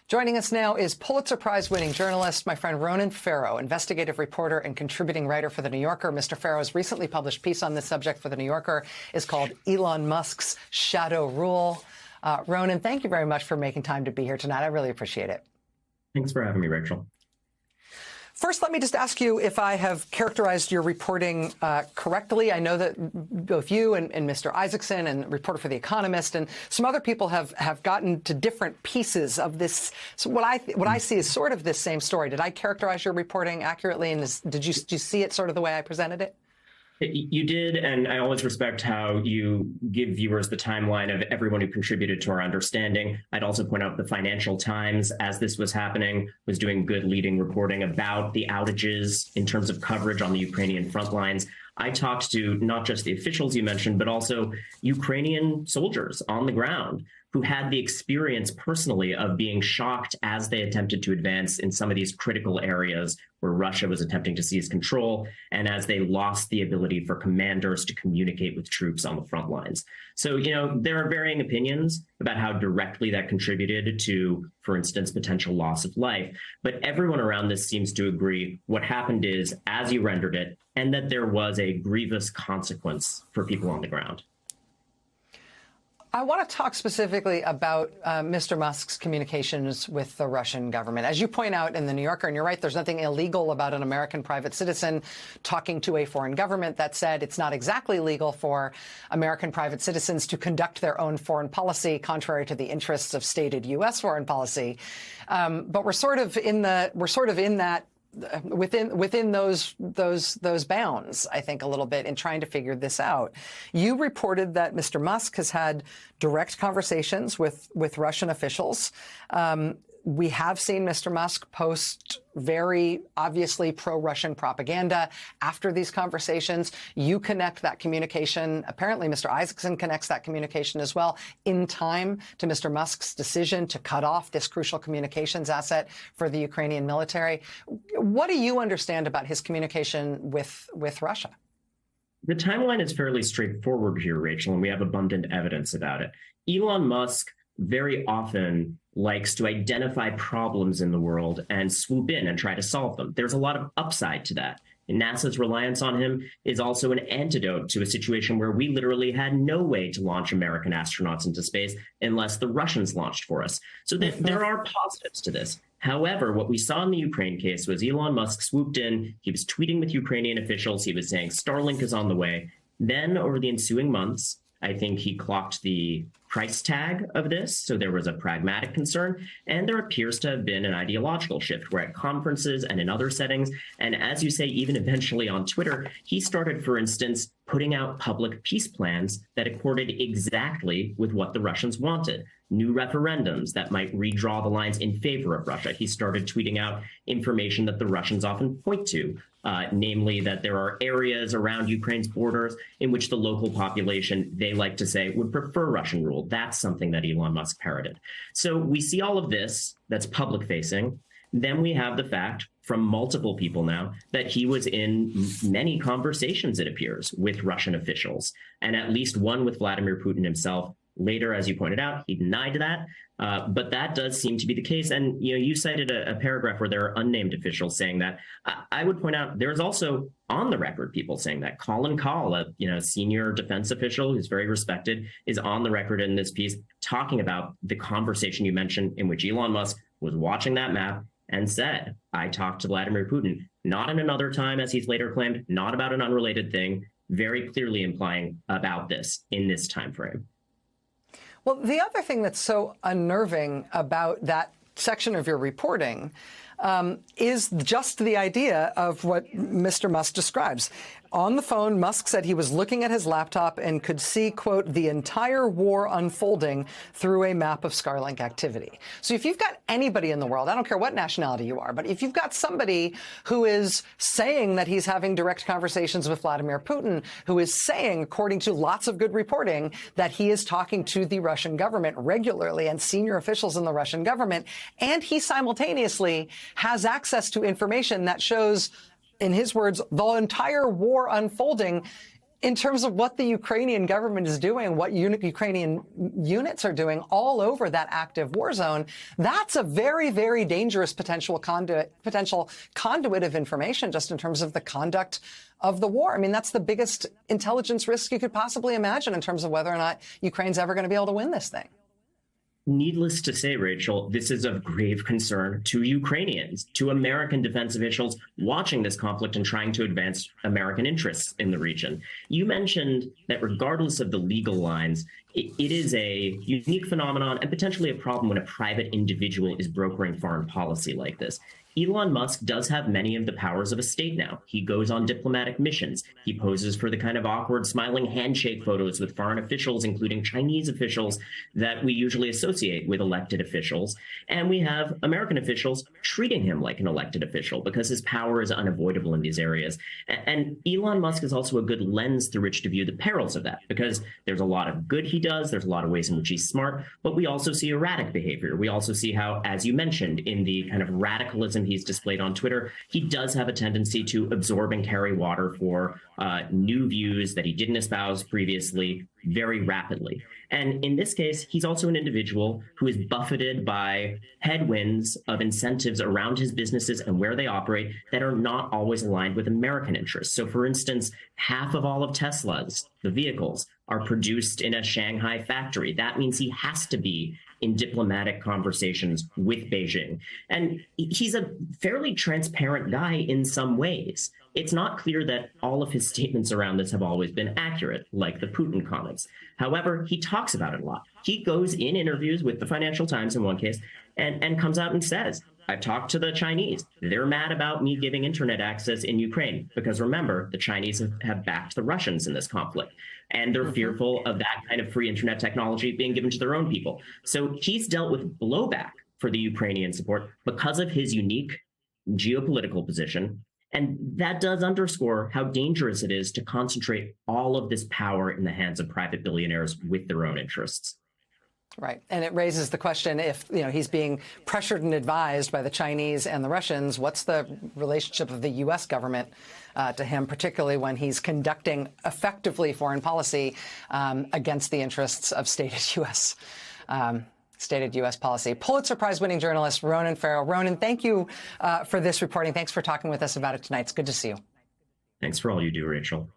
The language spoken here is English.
Joining us now is Pulitzer Prize-winning journalist, my friend Ronan Farrow, investigative reporter and contributing writer for The New Yorker. Mr. Farrow's recently published piece on this subject for The New Yorker is called Elon Musk's Shadow Rule. Ronan, thank you very much for making time to be here tonight. I really appreciate it. Thanks for having me, Rachel. First, let me just ask you if I have characterized your reporting correctly. I know that both you and Mr. Isaacson and reporter for The Economist and some other people have gotten to different pieces of this. So what I see is sort of this same story. Did I characterize your reporting accurately? And did you see it sort of the way I presented it? You did, and I always respect how you give viewers the timeline of everyone who contributed to our understanding. I'd also point out the Financial Times, as this was happening, was doing good leading reporting about the outages in terms of coverage on the Ukrainian front lines. I talked to not just the officials you mentioned, but also Ukrainian soldiers on the ground who had the experience personally of being shocked as they attempted to advance in some of these critical areas where Russia was attempting to seize control, and as they lost the ability for commanders to communicate with troops on the front lines. So, there are varying opinions about how directly that contributed to, for instance, potential loss of life. But everyone around this seems to agree what happened is as you rendered it, and that there was a grievous consequence for people on the ground. I want to talk specifically about Mr. Musk's communications with the Russian government. As you point out in The New Yorker, and you're right, there's nothing illegal about an American private citizen talking to a foreign government. That said, it's not exactly legal for American private citizens to conduct their own foreign policy contrary to the interests of stated U.S. foreign policy. But we're sort of in that within those bounds, I think, a little bit in trying to figure this out. You reported that Mr. Musk has had direct conversations with Russian officials. We have seen Mr. Musk post very obviously pro-Russian propaganda after these conversations. You connect that communication. Apparently, Mr. Isaacson connects that communication as well in time to Mr. Musk's decision to cut off this crucial communications asset for the Ukrainian military. What do you understand about his communication with Russia? The timeline is fairly straightforward here, Rachel, and we have abundant evidence about it. Elon Musk very often likes to identify problems in the world and swoop in and try to solve them. There's a lot of upside to that. And NASA's reliance on him is also an antidote to a situation where we literally had no way to launch American astronauts into space unless the Russians launched for us. So there are positives to this. However, what we saw in the Ukraine case was Elon Musk swooped in. He was tweeting with Ukrainian officials. He was saying Starlink is on the way. Then over the ensuing months, I think he clocked the price tag of this. So there was a pragmatic concern, and there appears to have been an ideological shift where at conferences and in other settings, and as you say, even eventually on Twitter, he started, for instance, putting out public peace plans that accorded exactly with what the Russians wanted. New referendums that might redraw the lines in favor of Russia. He started tweeting out information that the Russians often point to, namely that there are areas around Ukraine's borders in which the local population, they like to say, would prefer Russian rule. That's something that Elon Musk parroted. So we see all of this that's public facing. Then we have the fact from multiple people now that he was in many conversations, it appears, with Russian officials, and at least one with Vladimir Putin himself. Later, as you pointed out, he denied that, but that does seem to be the case. And you cited a paragraph where there are unnamed officials saying that. I would point out there's also on the record people saying that. Colin Kahl, a senior defense official who's very respected, is on the record in this piece talking about the conversation you mentioned in which Elon Musk was watching that map and said, I talked to Vladimir Putin, not in another time, as he's later claimed, not about an unrelated thing, very clearly implying about this in this time frame. Well, the other thing that's so unnerving about that section of your reporting is just the idea of what Mr. Musk describes. On the phone, Musk said he was looking at his laptop and could see, quote, the entire war unfolding through a map of Starlink activity. So if you've got anybody in the world, I don't care what nationality you are, but if you've got somebody who is saying that he's having direct conversations with Vladimir Putin, who is saying, according to lots of good reporting, that he is talking to the Russian government regularly and senior officials in the Russian government, and he simultaneously has access to information that shows, in his words, the entire war unfolding, in terms of what the Ukrainian government is doing, what Ukrainian units are doing all over that active war zone, that's a very, very dangerous potential conduit of information just in terms of the conduct of the war. I mean, that's the biggest intelligence risk you could possibly imagine in terms of whether or not Ukraine's ever going to be able to win this thing. Needless to say, Rachel, this is of grave concern to Ukrainians, to American defense officials watching this conflict and trying to advance American interests in the region. You mentioned that regardless of the legal lines, it is a unique phenomenon and potentially a problem when a private individual is brokering foreign policy like this. Elon Musk does have many of the powers of a state now. He goes on diplomatic missions. He poses for the kind of awkward smiling handshake photos with foreign officials, including Chinese officials that we usually associate with elected officials. And we have American officials treating him like an elected official because his power is unavoidable in these areas. And Elon Musk is also a good lens through which to view the perils of that, because there's a lot of good he does. There's a lot of ways in which he's smart, but we also see erratic behavior. We also see how, as you mentioned, in the kind of radicalism he's displayed on Twitter, he does have a tendency to absorb and carry water for new views that he didn't espouse previously very rapidly. And in this case, he's also an individual who is buffeted by headwinds of incentives around his businesses and where they operate that are not always aligned with American interests. So, for instance, half of all of Tesla's, the vehicles, are produced in a Shanghai factory. That means he has to be in diplomatic conversations with Beijing. And he's a fairly transparent guy in some ways. It's not clear that all of his statements around this have always been accurate, like the Putin comments. However, he talks about it a lot. He goes in interviews with the Financial Times in one case and comes out and says, I've talked to the Chinese. They're mad about me giving internet access in Ukraine because, remember, the Chinese have backed the Russians in this conflict. And they're fearful of that kind of free internet technology being given to their own people. So he's dealt with blowback for the Ukrainian support because of his unique geopolitical position. And that does underscore how dangerous it is to concentrate all of this power in the hands of private billionaires with their own interests. Right. And it raises the question, if he's being pressured and advised by the Chinese and the Russians, what's the relationship of the U.S. government to him, particularly when he's conducting effectively foreign policy against the interests of stated U.S. policy. Pulitzer Prize-winning journalist Ronan Farrow. Ronan, thank you for this reporting. Thanks for talking with us about it tonight. It's good to see you. Thanks for all you do, Rachel.